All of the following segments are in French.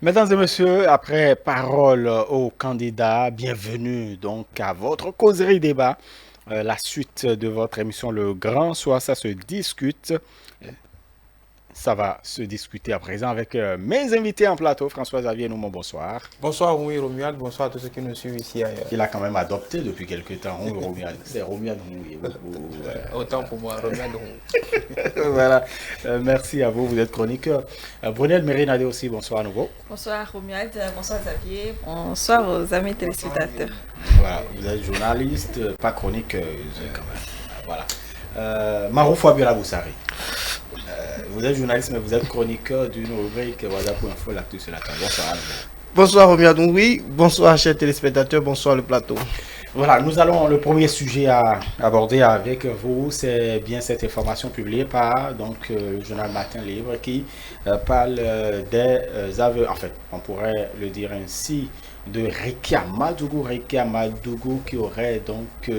Mesdames et messieurs, après parole aux candidats, bienvenue donc à votre causerie débat. La suite de votre émission Le Grand Soir, ça se discute. Ça va se discuter à présent avec mes invités en plateau. François Xavier Noumon, bonsoir. Bonsoir, oui, Romuald. Bonsoir à tous ceux qui nous suivent ici et ailleurs. Il a quand même adopté depuis quelques temps. Oui, Romuald. C'est Romuald Houi. Autant pour moi, Romuald. Voilà. Merci à vous. Vous êtes chroniqueur. Brunel Mérinadé aussi, bonsoir à nouveau. Bonsoir Romuald, bonsoir Xavier, bonsoir aux amis téléspectateurs. Voilà. Vous êtes journaliste, pas chroniqueuse quand même. Voilà. Marouf Fabiola Boussari. Vous êtes journaliste, mais vous êtes chroniqueur d'une rubrique WhatsApp pour info l'actu sur la table. Bonsoir à nouveau. Bonsoir Romuald, oui, bonsoir chers téléspectateurs, bonsoir le plateau. Voilà, nous allons, le premier sujet à aborder avec vous, c'est bien cette information publiée par le journal Matin Libre qui parle des aveux, en fait, on pourrait le dire ainsi, de Rekia Madougou qui aurait donc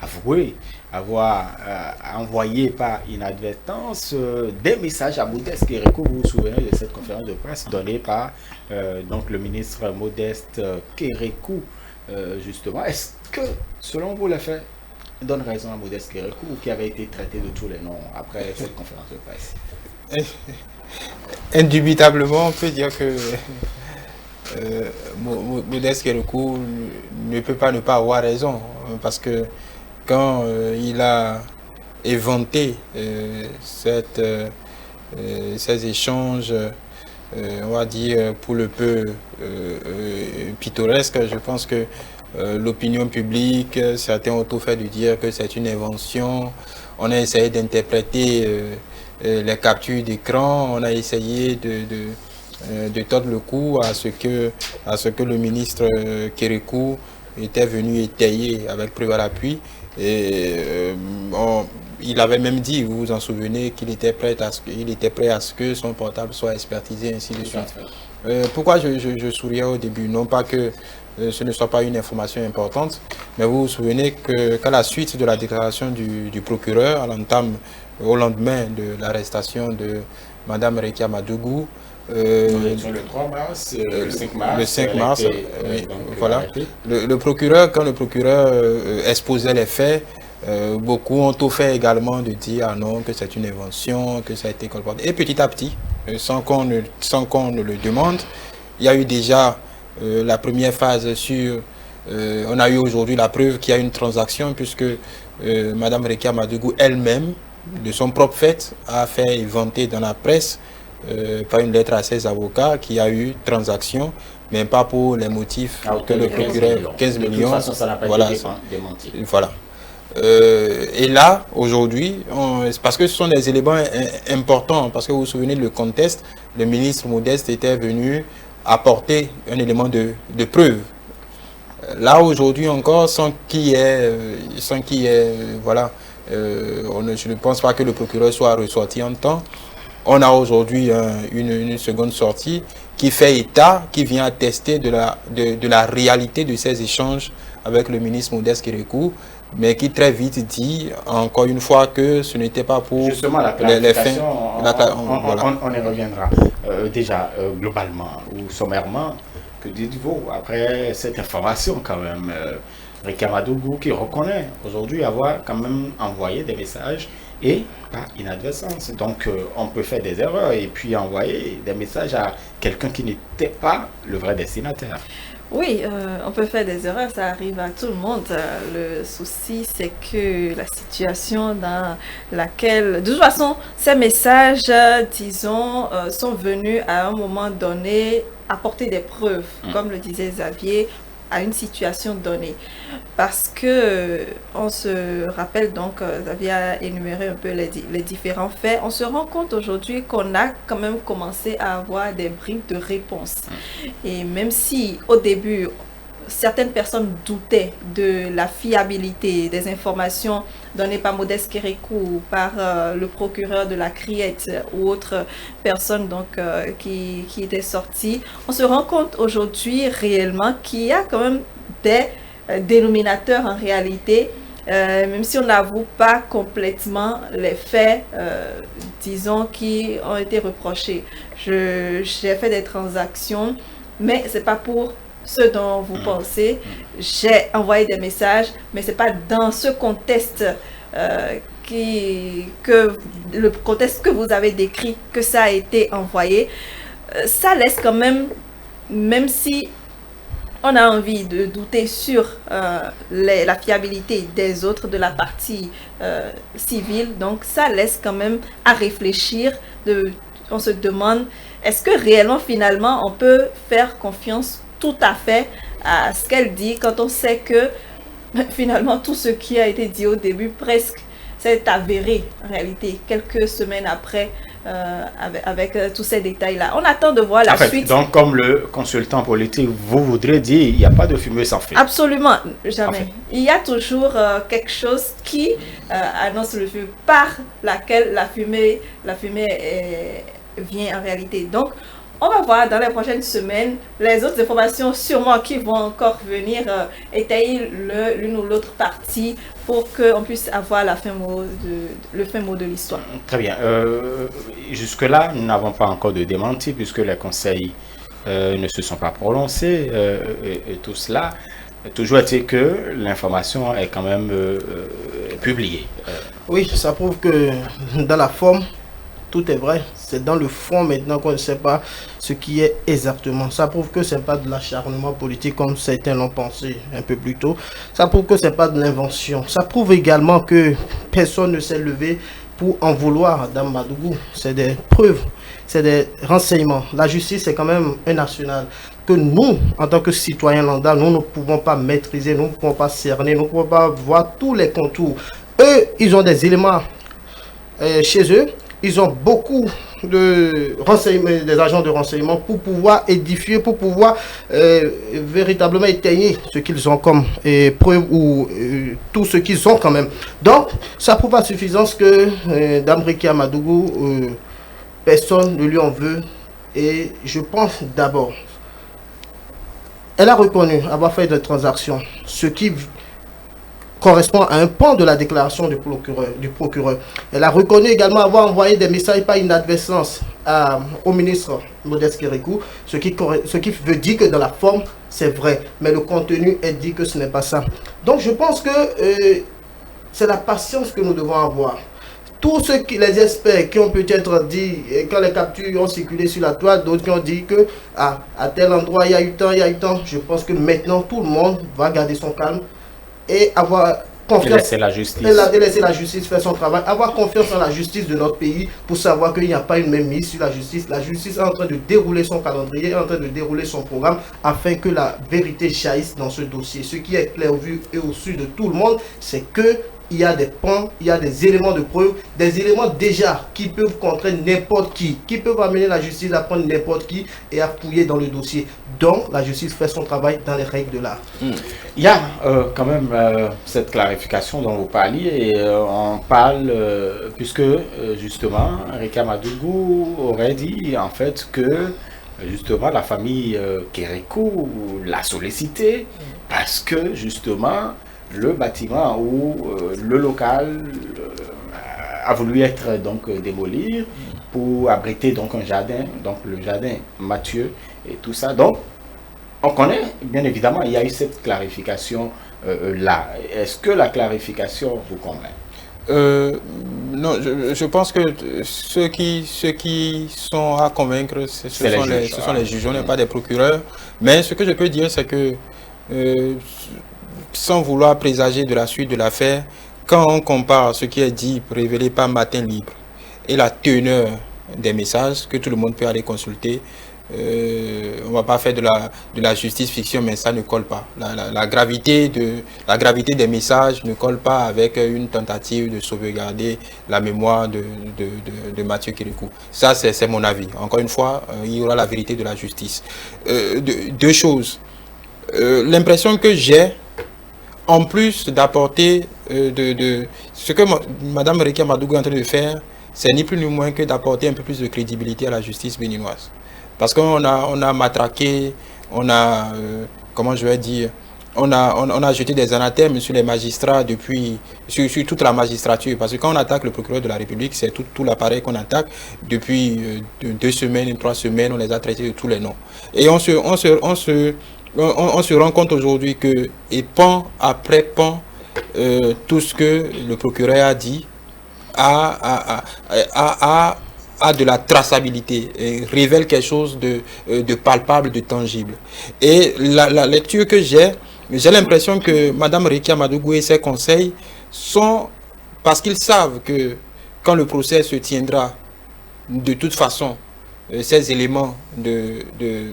avoué avoir envoyé par inadvertance des messages à Modeste Kérékou. Vous vous souvenez de cette conférence de presse donnée par donc le ministre Modeste Kérékou, justement. Est-ce que, selon vous, les faits donnent raison à Modeste Kérékou, qui avait été traité de tous les noms après cette conférence de presse? Indubitablement, on peut dire que Modeste Kérékou ne peut pas ne pas avoir raison, parce que quand il a éventé ces échanges, on va dire pour le peu pittoresque, je pense que l'opinion publique, certains ont tout fait de dire que c'est une invention. On a essayé d'interpréter les captures d'écran, on a essayé de tordre le cou à ce que le ministre Kérékou était venu étayer avec preuve à l'appui. Et il avait même dit, vous vous en souvenez, qu'il était prêt à ce que son portable soit expertisé, ainsi de suite. Pourquoi je souriais au début? Non pas que ce ne soit pas une information importante, mais vous vous souvenez qu'à la suite de la déclaration du procureur, au lendemain de l'arrestation de Mme Rekia Madougou, le 3 mars, le 5 mars. Le 5 mars, oui, voilà. Quand le procureur exposait les faits, beaucoup ont tout fait également de dire ah non, que c'est une invention, que ça a été colporté. Et petit à petit, sans qu'on ne le demande, il y a eu déjà la première phase sur... on a eu aujourd'hui la preuve qu'il y a une transaction puisque Mme Rekia Madougou elle-même, de son propre fait, a fait inventer dans la presse par une lettre à ses avocats qu'il y a eu transaction, mais pas pour les motifs que le procureur... 15 millions. De toute façon, ça n'a pas été démenti. Voilà. Et là, aujourd'hui, parce que ce sont des éléments importants, parce que vous vous souvenez le contexte, le ministre Modeste était venu apporter un élément de preuve. Là, aujourd'hui encore, sans qu'il y ait, voilà, je ne pense pas que le procureur soit ressorti en temps. On a aujourd'hui une seconde sortie qui fait état, qui vient attester de la réalité de ces échanges avec le ministre Modeste Kérékou, mais qui très vite dit, encore une fois, que ce n'était pas pour justement la clarification, on y reviendra. Déjà, globalement ou sommairement, que dites-vous après cette information quand même Rekia Madougou qui reconnaît aujourd'hui avoir quand même envoyé des messages et par inadvertance. Donc on peut faire des erreurs et puis envoyer des messages à quelqu'un qui n'était pas le vrai destinataire. Oui, on peut faire des erreurs, ça arrive à tout le monde. Le souci, c'est que la situation dans laquelle, de toute façon, ces messages, disons, sont venus à un moment donné apporter des preuves, comme le disait Xavier, à une situation donnée. Parce que on se rappelle donc, Xavier a énuméré un peu les différents faits, on se rend compte aujourd'hui qu'on a quand même commencé à avoir des bribes de réponse. Et même si au début, certaines personnes doutaient de la fiabilité des informations données par Modeste Kérékou, par le procureur de la Criette ou autres personnes donc, qui étaient sorties, on se rend compte aujourd'hui réellement qu'il y a quand même des dénominateurs en réalité, même si on n'avoue pas complètement les faits, disons, qui ont été reprochés. J'ai fait des transactions mais c'est pas pour ce dont vous pensez. J'ai envoyé des messages, mais c'est pas dans ce contexte le contexte que vous avez décrit que ça a été envoyé. Ça laisse quand même si on a envie de douter sur la fiabilité des autres de la partie civile, donc ça laisse quand même à réfléchir. On se demande, est-ce que réellement finalement on peut faire confiance tout à fait à ce qu'elle dit quand on sait que finalement tout ce qui a été dit au début presque c'est avéré en réalité quelques semaines après avec tous ces détails-là. On attend de voir la suite. Donc, comme le consultant politique, vous voudrez dire il n'y a pas de fumée sans feu. Absolument, jamais. Il y a toujours quelque chose qui annonce le feu par laquelle la fumée vient en réalité. Donc, on va voir dans les prochaines semaines les autres informations sûrement qui vont encore venir étayer l'une ou l'autre partie pour qu'on puisse avoir le fin mot de l'histoire. Très bien. Jusque-là, nous n'avons pas encore de démenti puisque les conseils ne se sont pas prononcés et tout cela. Toujours est-il que l'information est quand même publiée. Oui, ça prouve que dans la forme, tout est vrai. C'est dans le fond maintenant qu'on ne sait pas ce qui est exactement. Ça prouve que ce n'est pas de l'acharnement politique comme certains l'ont pensé un peu plus tôt. Ça prouve que ce n'est pas de l'invention. Ça prouve également que personne ne s'est levé pour en vouloir à Dame Madougou. C'est des preuves, c'est des renseignements. La justice est quand même un national que nous, en tant que citoyens lambda, nous ne pouvons pas maîtriser, nous ne pouvons pas cerner, nous ne pouvons pas voir tous les contours. Eux, ils ont des éléments chez eux. Ils ont beaucoup de renseignements, des agents de renseignement pour pouvoir édifier, pour pouvoir véritablement étayer ce qu'ils ont comme preuve ou tout ce qu'ils ont quand même. Donc, ça prouve à suffisance que Dame Rekia Madougou, personne ne lui en veut. Et je pense d'abord, elle a reconnu avoir fait des transactions, ce qui correspond à un pan de la déclaration du procureur. Elle a reconnu également avoir envoyé des messages par inadvertance au ministre Modeste Kérékou, ce qui veut dire que dans la forme, c'est vrai, mais le contenu, elle dit que ce n'est pas ça. Donc je pense que c'est la patience que nous devons avoir. Tous les experts qui ont peut-être dit, quand les captures ont circulé sur la toile, d'autres qui ont dit que à tel endroit, il y a eu temps, je pense que maintenant, tout le monde va garder son calme et avoir confiance. Et laisser la justice. Et laisser la justice faire son travail. Avoir confiance en la justice de notre pays pour savoir qu'il n'y a pas une même mise sur la justice. La justice est en train de dérouler son calendrier, est en train de dérouler son programme afin que la vérité jaillisse dans ce dossier. Ce qui est clair au vu et au su de tout le monde, c'est que il y a des pans, il y a des éléments de preuve, des éléments déjà qui peuvent contrer n'importe qui peuvent amener la justice à prendre n'importe qui et à fouiller dans le dossier. Donc, la justice fait son travail dans les règles de l'art. Il y a quand même cette clarification dont vous parliez et on parle, puisque justement, Rekia Madougou aurait dit en fait que justement la famille Kérékou l'a sollicité parce que justement le bâtiment ou le local a voulu être donc démoli pour abriter donc un jardin, donc le jardin Mathieu et tout ça. Donc on connaît bien évidemment, il y a eu cette clarification là. Est-ce que la clarification vous convainc? Non, je pense que ceux qui sont à convaincre, ce sont les juges, on n'est pas des procureurs. Mais ce que je peux dire, c'est que sans vouloir présager de la suite de l'affaire, quand on compare ce qui est dit, révélé par Matin Libre, et la teneur des messages que tout le monde peut aller consulter, on ne va pas faire de la justice fiction, mais ça ne colle pas. La gravité des messages ne colle pas avec une tentative de sauvegarder la mémoire de Mathieu Kérékou. Ça, c'est mon avis. Encore une fois, il y aura la vérité de la justice. Deux choses. L'impression que j'ai, en plus d'apporter ce que Mme Rekia Madougou est en train de faire, c'est ni plus ni moins que d'apporter un peu plus de crédibilité à la justice béninoise. Parce qu'on a matraqué, on a, comment je vais dire, on a jeté des anathèmes sur les magistrats sur toute la magistrature. Parce que quand on attaque le procureur de la République, c'est tout l'appareil qu'on attaque. Depuis 2 semaines, 3 semaines, on les a traités de tous les noms. Et on se rend compte aujourd'hui que, et pan après pan, tout ce que le procureur a dit a de la traçabilité, et révèle quelque chose de palpable, de tangible. Et la lecture que j'ai l'impression que Mme Rekia Madougou et ses conseils sont, parce qu'ils savent que quand le procès se tiendra, de toute façon, ces éléments de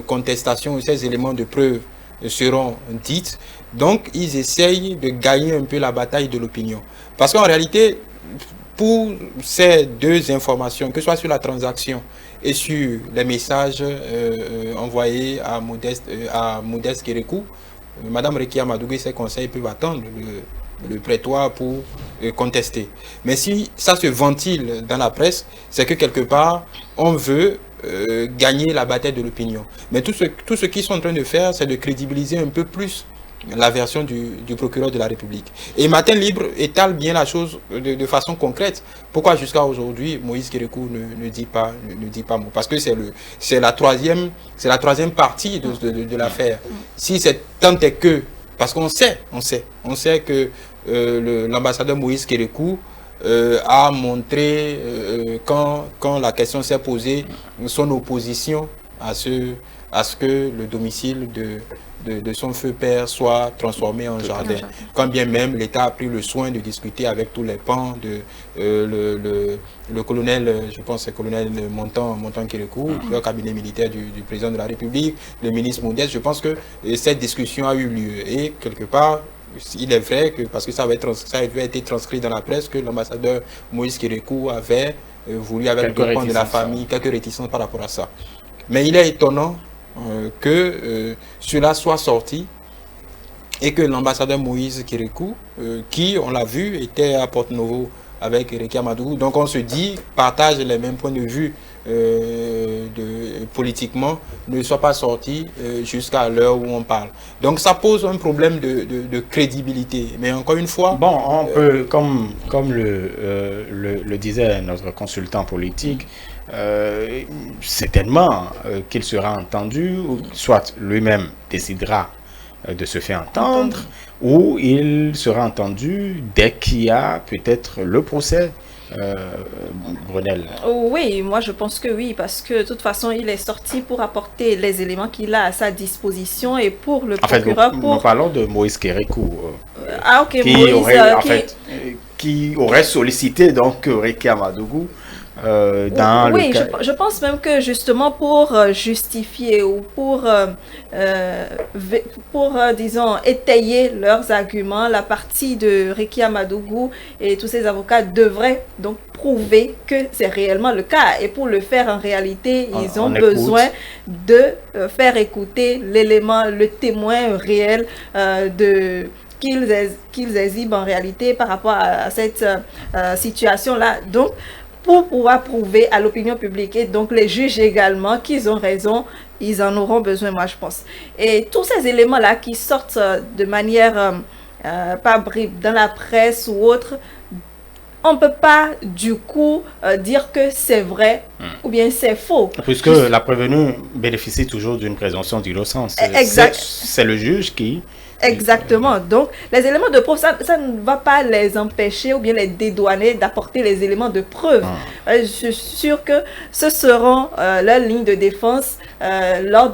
contestation, ces éléments de preuve seront dites. Donc, ils essayent de gagner un peu la bataille de l'opinion. Parce qu'en réalité, pour ces 2 informations, que ce soit sur la transaction et sur les messages envoyés à Modeste Kérékou, Mme Rekia Madougou et ses conseils peuvent attendre le prétoire pour contester. Mais si ça se ventile dans la presse, c'est que quelque part, on veut gagner la bataille de l'opinion. Mais tout ce qu'ils sont en train de faire, c'est de crédibiliser un peu plus la version du procureur de la République. Et Matin Libre étale bien la chose de façon concrète. Pourquoi jusqu'à aujourd'hui, Moïse Kérékou ne dit pas mot? Parce que c'est la troisième partie de l'affaire. Si c'est tant est que, parce qu'on sait que l'ambassadeur Moïse Kérékou a montré, quand la question s'est posée, son opposition à ce que le domicile de son feu père soit transformé en jardin. Quand bien même l'État a pris le soin de discuter avec tous les pans le colonel, je pense c'est le colonel Montan Kérékou, le cabinet militaire du président de la République, le ministre Modeste. Je pense que cette discussion a eu lieu. Et quelque part, il est vrai que, parce que ça avait été transcrit dans la presse, que l'ambassadeur Moïse Kérékou avait voulu, avec le pans de la famille, quelques réticences par rapport à ça. Mais il est étonnant que cela soit sorti et que l'ambassadeur Moïse Kérékou, qui, on l'a vu, était à Porto-Novo avec Rekia Madougou, donc on se dit, partage les mêmes points de vue politiquement, ne soit pas sorti jusqu'à l'heure où on parle. Donc ça pose un problème de crédibilité. Mais encore une fois... Bon, on peut, comme le disait notre consultant politique, certainement qu'il sera entendu, soit lui-même décidera de se faire entendre, ou il sera entendu dès qu'il y a peut-être le procès. Brunel. Oui, moi je pense que oui, parce que de toute façon il est sorti pour apporter les éléments qu'il a à sa disposition, et pour le procureur... Nous parlons de Moïse Kérékou, qui aurait sollicité donc Rekia Madougou dans oui, le cas... je pense même que justement pour justifier ou pour disons, étayer leurs arguments, la partie de Rekia Madougou et tous ses avocats devraient donc prouver que c'est réellement le cas. Et pour le faire, en réalité, ils ont besoin de faire écouter l'élément, le témoin réel qu'ils exhibent en réalité par rapport à cette situation-là. Donc, pour pouvoir prouver à l'opinion publique et donc les juges également qu'ils ont raison, ils en auront besoin, moi je pense. Et tous ces éléments-là qui sortent de manière pas bribes dans la presse ou autre, on ne peut pas du coup dire que c'est vrai ou bien c'est faux. Puisque la prévenue bénéficie toujours d'une présomption d'innocence. C'est le juge qui... Exactement. Donc, les éléments de preuve, ça ne va pas les empêcher ou bien les dédouaner d'apporter les éléments de preuve. Je suis sûr que ce seront leurs lignes de défense lors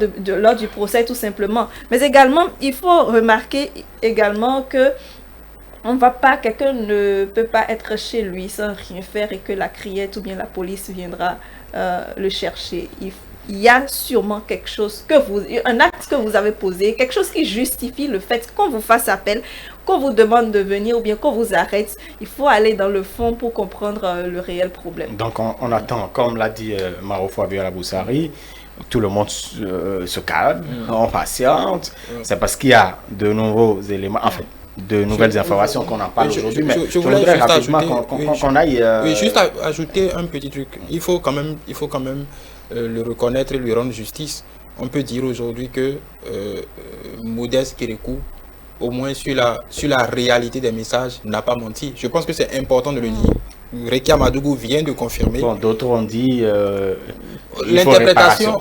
du procès, tout simplement. Mais également, il faut remarquer également que quelqu'un ne peut pas être chez lui sans rien faire et que la criette ou bien la police viendra le chercher. Il y a sûrement quelque chose un acte que vous avez posé, quelque chose qui justifie le fait qu'on vous fasse appel, qu'on vous demande de venir ou bien qu'on vous arrête. Il faut aller dans le fond pour comprendre le réel problème. Donc on attend, comme l'a dit Marofo Abiola Boussari, tout le monde se calme, on patiente. C'est parce qu'il y a de nouveaux éléments, en fait, de nouvelles informations qu'on en parle aujourd'hui. Mais je voudrais rapidement qu'on aille... Oui, juste ajouter un petit truc. Il faut quand même le reconnaître et lui rendre justice. on peut dire aujourd'hui que Modeste Kérékou, au moins sur la réalité des messages, n'a pas menti. Je pense que c'est important de le dire. Rekia Madougou vient de confirmer. Bon, d'autres ont dit l'interprétation.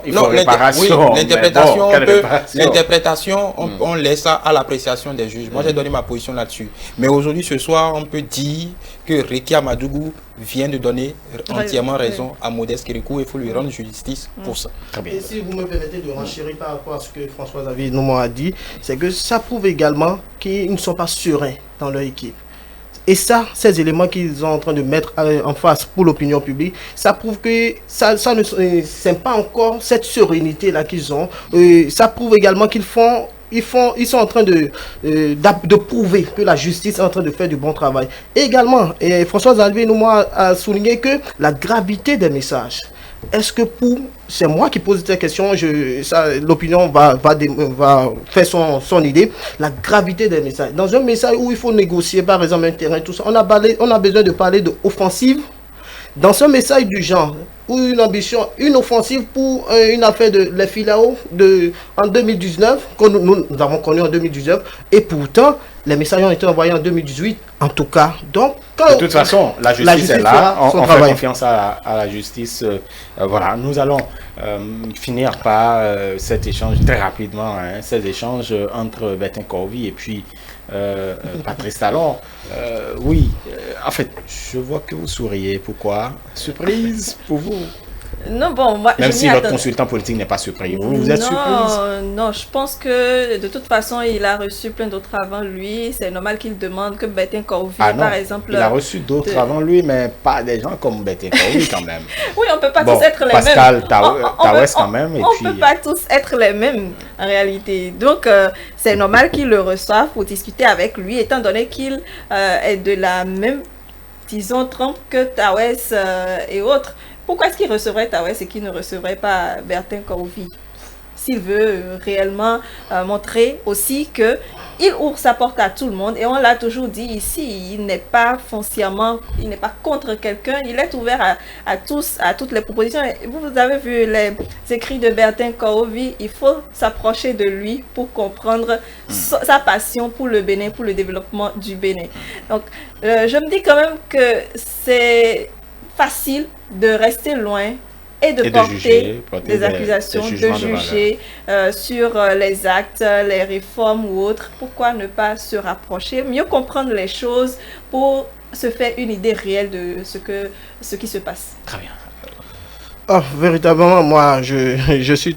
L'interprétation, on laisse ça à l'appréciation des juges. Moi, j'ai donné ma position là-dessus. Mais aujourd'hui, ce soir, on peut dire que Rekia Madougou vient de donner entièrement raison à Modeste Kérékou. Il faut lui rendre justice pour ça. Très bien. Et si vous me permettez de renchérir par rapport à ce que François Xavier Nouma a dit, c'est que ça prouve également qu'ils ne sont pas sereins dans leur équipe. Et ça, ces éléments qu'ils sont en train de mettre en face pour l'opinion publique, ça prouve que ça ne c'est pas encore cette sérénité-là qu'ils ont. Ça prouve également qu'ils sont en train de prouver que la justice est en train de faire du bon travail. Et également, François Xavier Nouma a souligné que la gravité des messages. Est-ce que c'est moi qui pose cette question, l'opinion va faire son idée, la gravité des messages. Dans un message où il faut négocier par exemple un terrain, tout ça, on a besoin de parler d'offensive. Dans ce message du genre, ou une ambition, une offensive pour une affaire de les Filao en 2019, que nous avons connu en 2019, et pourtant, les messages ont été envoyés en 2018, en tout cas. Donc, de toute façon, la justice est là, on fait confiance à la justice. Voilà, nous allons finir par cet échange très rapidement, cet échange entre Bertin Corvi et puis Patrice Talon. Oui, en fait, je vois que vous souriez. Pourquoi? Surprise pour vous? Non, bon, moi, même si votre consultant politique n'est pas surpris. Vous êtes surprise? Non, je pense que de toute façon, il a reçu plein d'autres avant lui. C'est normal qu'il demande que Bertin Corvi, par exemple... Il a reçu d'autres avant lui, mais pas des gens comme Bertin Corvi quand même. Oui, on ne peut pas tous être les Pascal mêmes. Tawes quand même. On ne peut pas tous être les mêmes en réalité. Donc, c'est normal qu'il le reçoive pour discuter avec lui, étant donné qu'il est de la même, disons, trempe que Tawes et autres. Pourquoi est-ce qu'il recevrait Tawes et qu'il ne recevrait pas Bertin Corvi? S'il veut réellement montrer aussi qu'il ouvre sa porte à tout le monde, et on l'a toujours dit ici, il n'est pas foncièrement, il n'est pas contre quelqu'un, il est ouvert à tous, à toutes les propositions. Et vous avez vu les écrits de Bertin Corvi, il faut s'approcher de lui pour comprendre sa passion pour le Bénin, pour le développement du Bénin. Donc, je me dis quand même que c'est facile de rester loin et de porter des accusations, de juger sur les actes, les réformes ou autres. Pourquoi ne pas se rapprocher, mieux comprendre les choses pour se faire une idée réelle de ce qui se passe. Très bien. Oh, véritablement, moi, je suis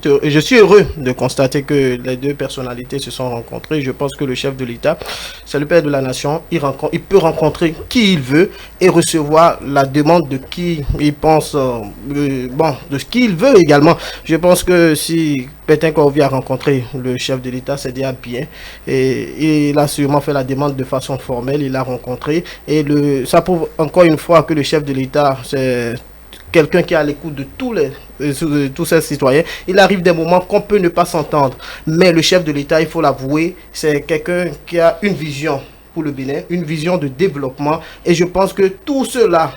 heureux de constater que les deux personnalités se sont rencontrées. Je pense que le chef de l'État, c'est le père de la nation. Il peut rencontrer qui il veut et recevoir la demande de qui il pense, de ce qu'il veut également. Je pense que si Bertin Corvi a rencontré le chef de l'État, c'est déjà bien. Et il a sûrement fait la demande de façon formelle. Il l'a rencontré. Et ça prouve encore une fois que le chef de l'État, c'est quelqu'un qui est à l'écoute de tous ces citoyens. Il arrive des moments qu'on peut ne pas s'entendre. Mais le chef de l'État, il faut l'avouer, c'est quelqu'un qui a une vision pour le Bénin, une vision de développement. Et je pense que tous ceux-là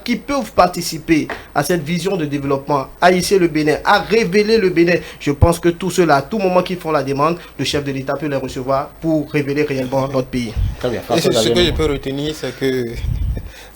qui peuvent participer à cette vision de développement, à hisser le Bénin, à révéler le Bénin, je pense que tous ceux-là, à tout moment qu'ils font la demande, le chef de l'État peut les recevoir pour révéler réellement notre pays. Très bien. Et ce que je peux retenir, c'est que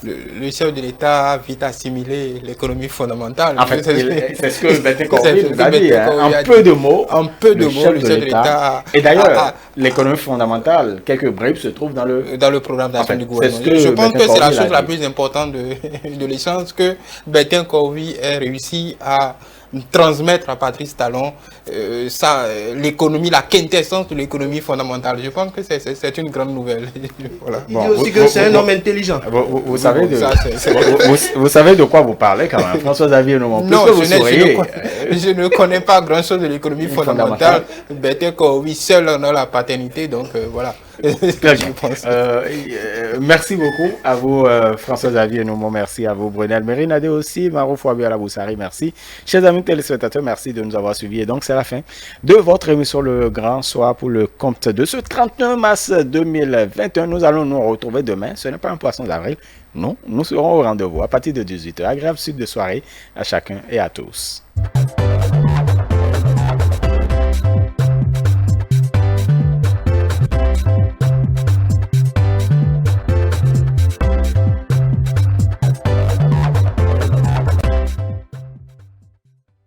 le chef de l'État a vite assimilé l'économie fondamentale. En fait, c'est ce que Bertin Corvi nous a dit. En peu de mots, le chef de l'État. Et d'ailleurs, l'économie fondamentale, quelques bribes se trouvent dans le programme d'action du gouvernement. Je pense que c'est la chose la plus importante de l'échange, que Bertin Corvi ait réussi à transmettre à Patrice Talon l'économie, la quintessence de l'économie fondamentale. Je pense que c'est une grande nouvelle. Voilà. Il dit aussi que c'est un homme intelligent. Vous savez de quoi vous parlez quand même, François Xavier Nouma. Non, je ne connais pas grand-chose de l'économie fondamentale. Bertin Corvi seul en a la paternité, donc voilà. Merci beaucoup à vous, François Xavier Nouma. Merci à vous, Brunel Mérinade aussi, Maro Fouabi à la Boussari. Merci. Chers amis téléspectateurs, merci de nous avoir suivis. Et donc, c'est la fin de votre émission Le Grand Soir pour le compte de ce 31 mars 2021. Nous allons nous retrouver demain. Ce n'est pas un poisson d'avril. Non, nous serons au rendez-vous à partir de 18h. Agréable suite de soirée à chacun et à tous.